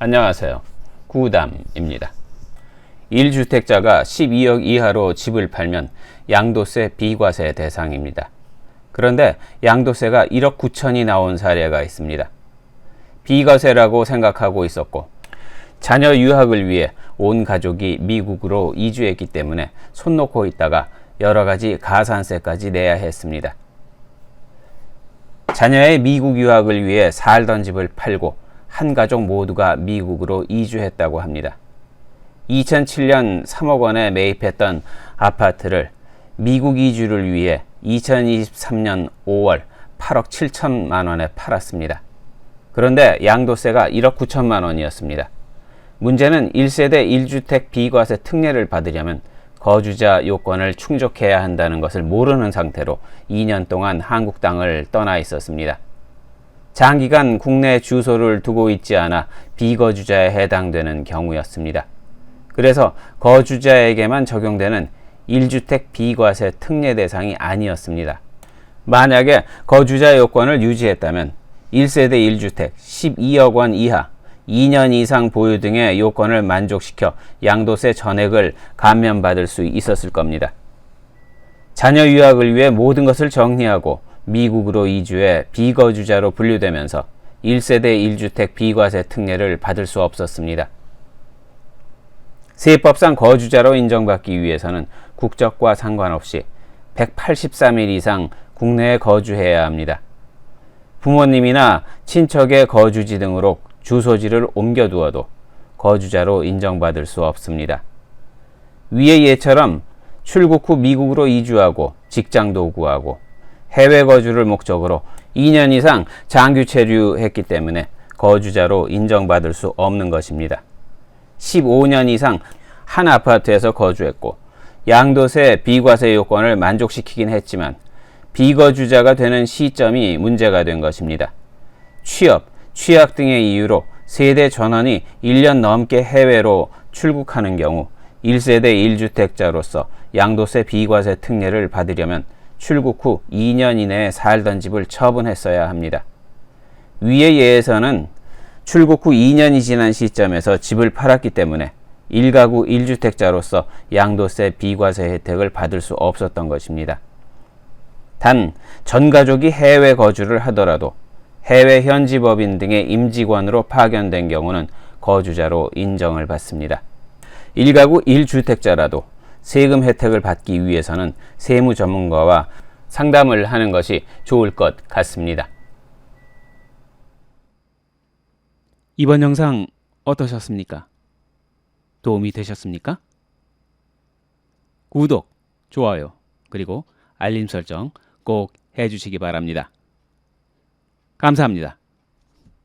안녕하세요. 구담입니다. 1주택자가 12억 이하로 집을 팔면 양도세 비과세 대상입니다. 그런데 양도세가 1억 9천이 나온 사례가 있습니다. 비과세라고 생각하고 있었고 자녀 유학을 위해 온 가족이 미국으로 이주했기 때문에 손 놓고 있다가 여러 가지 가산세까지 내야 했습니다. 자녀의 미국 유학을 위해 살던 집을 팔고 한 가족 모두가 미국으로 이주했다고 합니다. 2007년 3억 원에 매입했던 아파트를 미국 이주를 위해 2023년 5월 8억 7천만 원에 팔았습니다. 그런데 양도세가 1억 9천만 원이었습니다. 문제는 1세대 1주택 비과세 특례를 받으려면 거주자 요건을 충족해야 한다는 것을 모르는 상태로 2년 동안 한국 땅을 떠나 있었습니다. 장기간 국내 주소를 두고 있지 않아 비거주자에 해당되는 경우였습니다. 그래서 거주자에게만 적용되는 1주택 비과세 특례 대상이 아니었습니다. 만약에 거주자 요건을 유지했다면 1세대 1주택 12억 원 이하 2년 이상 보유 등의 요건을 만족시켜 양도세 전액을 감면받을 수 있었을 겁니다. 자녀 유학을 위해 모든 것을 정리하고 미국으로 이주해 비거주자로 분류되면서 1세대 1주택 비과세 특례를 받을 수 없었습니다. 세법상 거주자로 인정받기 위해서는 국적과 상관없이 183일 이상 국내에 거주해야 합니다. 부모님이나 친척의 거주지 등으로 주소지를 옮겨두어도 거주자로 인정받을 수 없습니다. 위의 예처럼 출국 후 미국으로 이주하고 직장도 구하고 해외 거주를 목적으로 2년 이상 장기 체류했기 때문에 거주자로 인정받을 수 없는 것입니다. 15년 이상 한 아파트에서 거주했고 양도세 비과세 요건을 만족시키긴 했지만 비거주자가 되는 시점이 문제가 된 것입니다. 취약 등의 이유로 세대 전원이 1년 넘게 해외로 출국하는 경우 1세대 1주택자로서 양도세 비과세 특례를 받으려면 출국 후 2년 이내에 살던 집을 처분했어야 합니다. 위의 예에서는 출국 후 2년이 지난 시점에서 집을 팔았기 때문에 1가구 1주택자로서 양도세 비과세 혜택을 받을 수 없었던 것입니다. 단, 전 가족이 해외 거주를 하더라도 해외 현지 법인 등의 임직원으로 파견된 경우는 거주자로 인정을 받습니다. 1가구 1주택자라도 세금 혜택을 받기 위해서는 세무 전문가와 상담을 하는 것이 좋을 것 같습니다. 이번 영상 어떠셨습니까? 도움이 되셨습니까? 구독, 좋아요, 그리고 알림 설정 꼭 해주시기 바랍니다. 감사합니다.